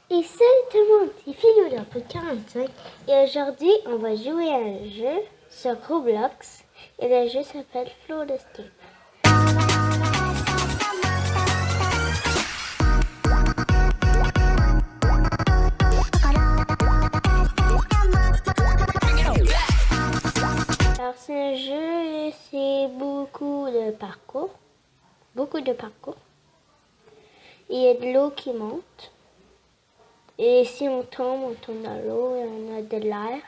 Et salut tout le monde, c'est Philou pour 45 et aujourd'hui on va jouer à un jeu sur Roblox et le jeu s'appelle Floor Escape. Alors c'est un jeu, c'est beaucoup de parcours. Il y a de l'eau qui monte. Et si on tombe dans l'eau et on a de l'air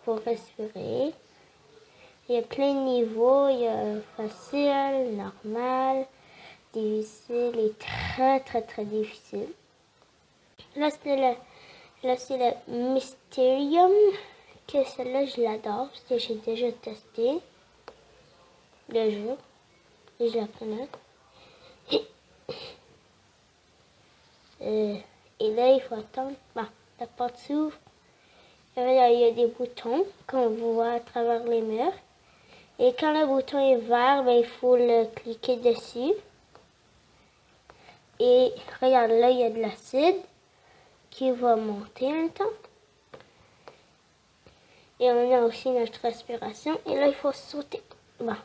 pour respirer. Il y a plein de niveaux, il y a facile, normal, difficile et très difficile. Là c'est le Mysterium, que celle-là je l'adore parce que j'ai déjà testé le jeu et je la connais. Et là il faut attendre, la porte s'ouvre. Il y a des boutons qu'on voit à travers les murs. Et quand le bouton est vert, il faut le cliquer dessus. Et regarde, là, il y a de l'acide qui va monter un temps. Et on a aussi notre respiration. Et là, il faut sauter. Bon.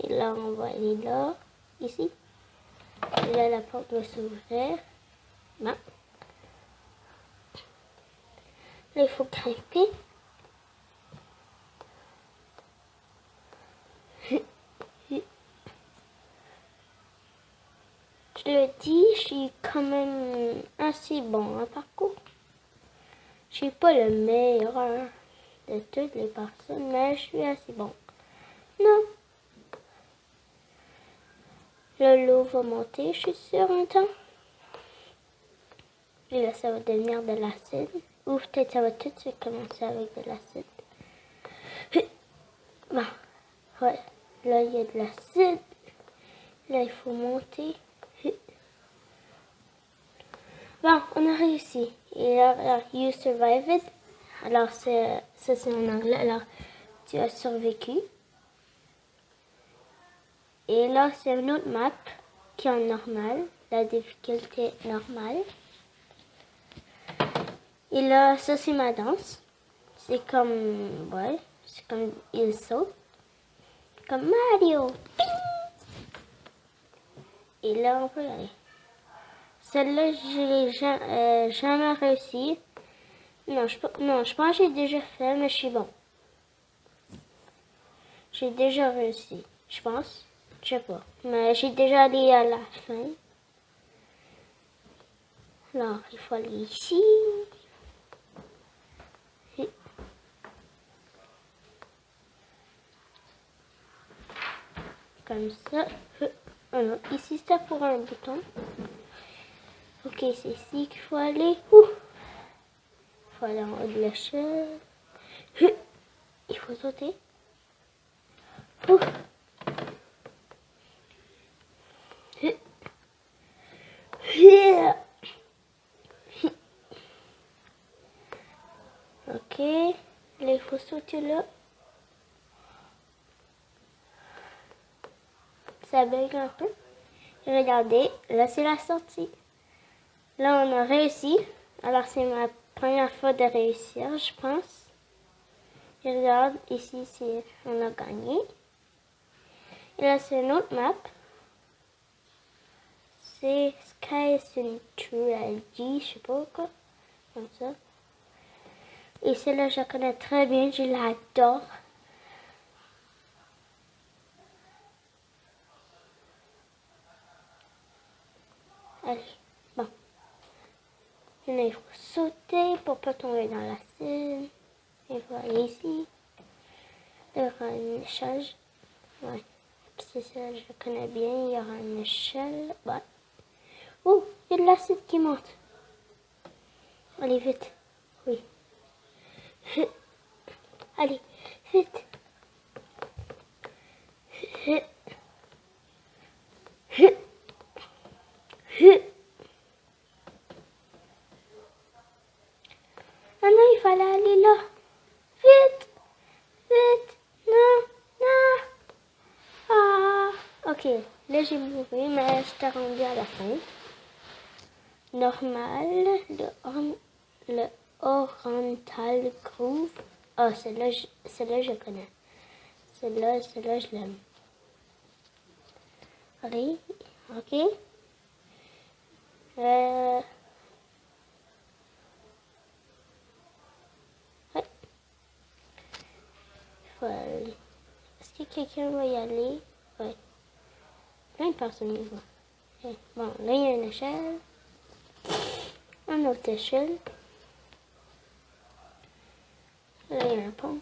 Et là, on va aller là, ici. Et là, la porte va s'ouvrir. Bon. Là, il faut grimper. Je le dis, je suis quand même assez bon en parcours. Je suis pas le meilleur de toutes les personnes, mais je suis assez bon. Non. L'eau va monter, je suis sûre, un temps. Et là, ça va devenir de l'acide. Ou peut-être ça va tout de suite commencer avec de l'acide. Bon, ouais. Là, il y a de l'acide. Là, il faut monter. Bon, on a réussi. Et là, you survived. Alors, ça c'est en anglais. Alors, tu as survécu. Et là, c'est une autre map qui est en normal. La difficulté normale. Et là, ça c'est ma danse. C'est comme, il saute. Comme Mario. Ping! Et là, on peut y aller. Celle-là, je l'ai jamais réussi. Non, je pense que j'ai déjà fait, mais je suis bon. J'ai déjà réussi, je pense. Je sais pas. Mais j'ai déjà allé à la fin. Alors, il faut aller ici. Comme ça. Alors, ici, c'est pour un bouton. Ok, c'est ici qu'il faut aller. Il faut aller en haut de l'échelle. Il faut sauter. Ok, là il faut sauter là. Ça bug un peu. Regardez, là c'est la sortie. Là on a réussi. Alors c'est ma première fois de réussir, je pense. Et regarde, ici on a gagné. Et là c'est une autre map. C'est Sky Century, je sais pas quoi. Comme ça. Et celle-là je la connais très bien, je l'adore. Allez, bon. Et là, il faut sauter pour pas tomber dans l'acide. Il faut aller ici. Il y aura une échelle. Ouais. C'est ça, je connais bien. Il y aura une échelle. Ouais. Oh, il y a de l'acide qui monte. Allez, vite. Oui. Allez, vite. Ah non, il fallait aller là. Vite. Vite. Non. Non. Ah. Ok, là j'ai mouru, mais je t'ai rendu à la fin. Normal, le Oriental Groove. Oh, celle-là, je connais. Celle-là, je l'aime. Allez, ok. Ouais. Est-ce que quelqu'un va y aller? Ouais. Plein de personnes y vont. Okay. Bon, là, il y a une échelle. Une autre échelle. Là, il y a un pont.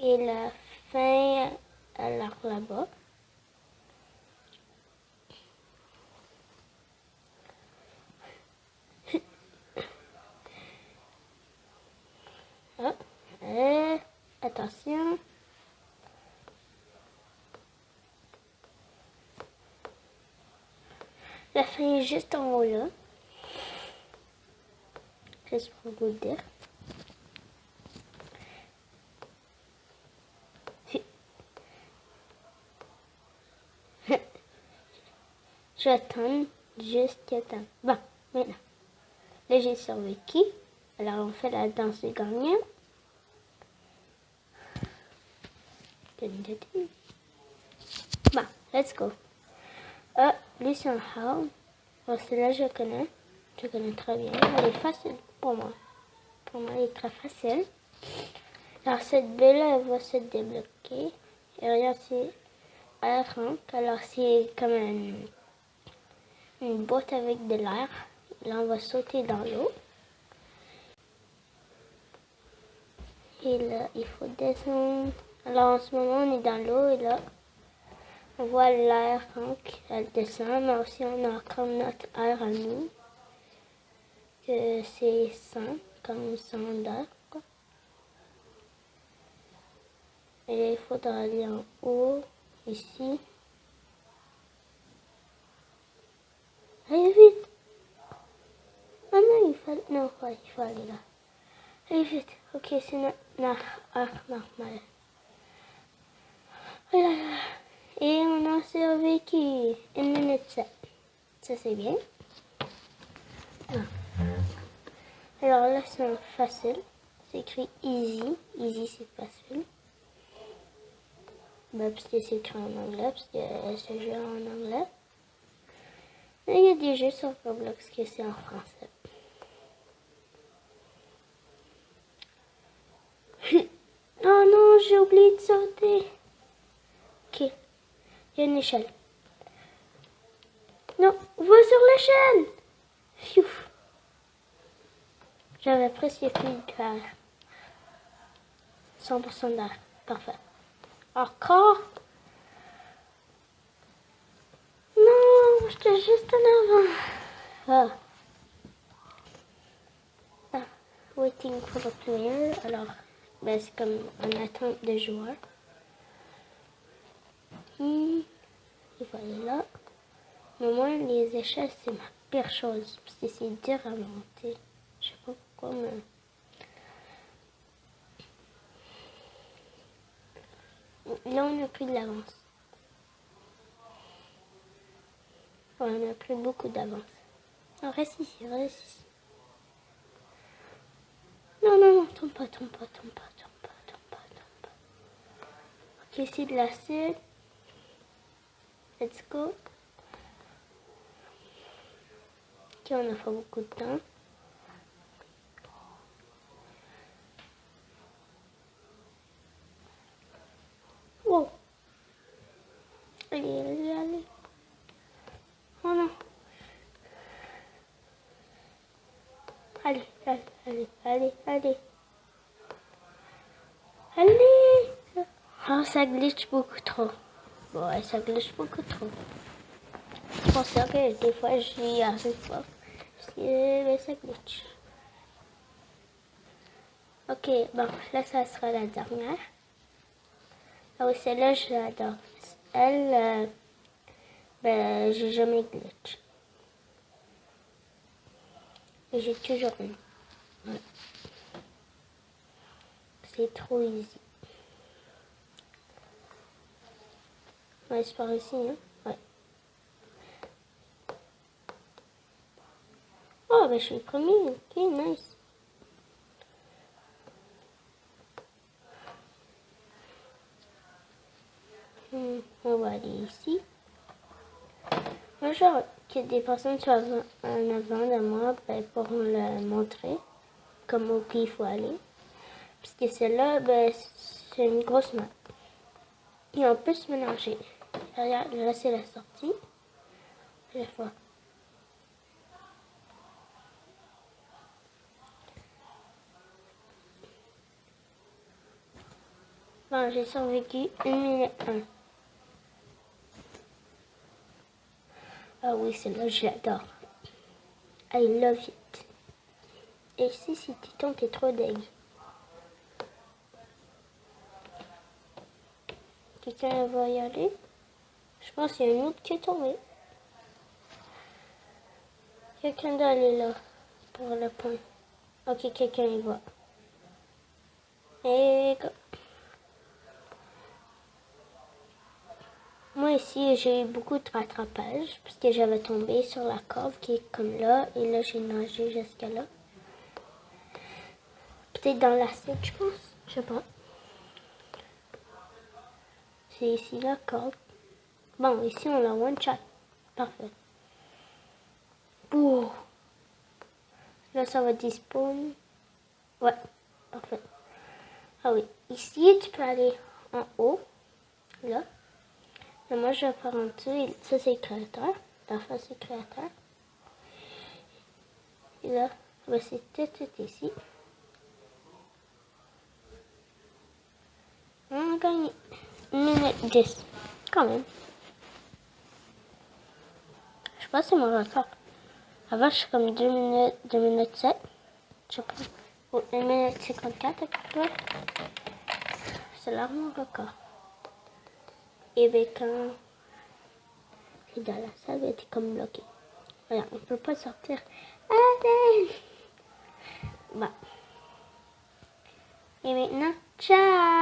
Et la fin, alors là-bas. Ah, attention. La fin est juste en haut là. Juste pour vous dire. J'attends jusqu'à temps. Bon, maintenant. Là, j'ai survécu. Alors, on fait la danse du gagnant. Bon, let's go. Ah, lui, c'est un hound. Bon, celle-là, je connais. Je connais très bien. Elle est facile pour moi. Pour moi, elle est très facile. Alors, cette bulle, elle va se débloquer. Et regarde, c'est elle rentre. Alors, c'est comme une boîte avec de l'air. Là, on va sauter dans l'eau. Et là, il faut descendre. Alors, en ce moment, on est dans l'eau. Et là, on voit l'air elle descend. Mais aussi, on a comme notre air à nous. Que c'est 100, comme 100 d'air. Et il faudra aller en haut, ici. Allez vite! Oh non, non, ouais, il faut aller là. Allez vite. Ok, c'est notre arc normal. Oh là là. Et on a survécu. 1 minute 7. Ça, c'est bien. Ah. Alors là, c'est facile. C'est écrit easy. Easy, c'est facile. Bah, parce que c'est écrit en anglais, parce que c'est jeu en anglais. Mais il y a des jeux sur Roblox que c'est en français. Oh non, j'ai oublié de sauter. Ok, il y a une échelle. Non, va sur l'échelle. Pfiou. J'avais presque plus d'air. 100% d'air. Parfait. Encore? Non, j'étais juste en avant. Ah. Ah. Waiting for the player. Alors, ben, c'est comme en attente de joueur. Il faut aller là. Mais moi, les échelles, c'est ma pire chose. Parce que c'est dur à monter. Je sais pas pourquoi, mais... Là, on a pris de l'avance. Ouais, on a pris beaucoup d'avance. Non, reste ici, reste ici. Non, non, non, tombe pas, tombe pas, tombe pas, tombe pas, tombe pas, tombe pas. Ok, c'est de l'acide. Let's go. Ok, on a fait beaucoup de temps. Wow. Allez, allez, allez. Oh non. Allez, allez, allez, allez, allez. Allez. Oh, ça glitch beaucoup trop. Ouais, ça glitch beaucoup trop. C'est pour ça que des fois, je n'y arrive pas. Parce que ben, ça glitch. Ok, bon, là, ça sera la dernière. Ah oui, celle-là, je l'adore. Elle, ben, j'ai jamais glitch. Et j'ai toujours eu. Ouais. C'est trop easy. Ouais, c'est par ici, hein. Ouais. Oh, ben je suis le premier. Ok, nice. On va aller ici. Moi, genre, que des personnes soient en avant de moi, ben, pour le montrer comment il faut aller. Parce que celle-là, ben, c'est une grosse map. Et on peut se mélanger. Regarde, là, c'est la sortie. La fois. Bon, j'ai survécu 1 minute 1. Ah oui, celle-là, je l'adore. I love it. Et ici, si tu tombes, t'es trop deg. Quelqu'un va y aller? Je pense qu'il y a une autre qui est tombée. Quelqu'un doit aller là, pour le point. Ok, quelqu'un y va. Et go. Moi ici, j'ai eu beaucoup de rattrapage, parce que j'avais tombé sur la cave qui est comme là, et là, j'ai nagé jusqu'à là. Peut-être dans l'assiette, je pense. Je sais pas. C'est ici la cave. Bon, ici, on a one shot. Parfait. Ouh. Là, ça va despawn. Ouais, parfait. Ah oui, ici, tu peux aller en haut, là. Et moi, je vais faire en dessous. Et ça, c'est créateur. La face, c'est créateur. Et là, ben, c'est tout ici. On a gagné 1 minute 10. Quand même. Je sais pas si c'est mon record. Avant, je suis comme 2 minutes 7. Je sais pas. Ou 1 minute 54 à peu près. C'est là mon record. Et bien, quand c'est dans la salle, elle était comme bloquée. Voilà, on peut pas sortir. Allez! Bah. Et maintenant, ciao!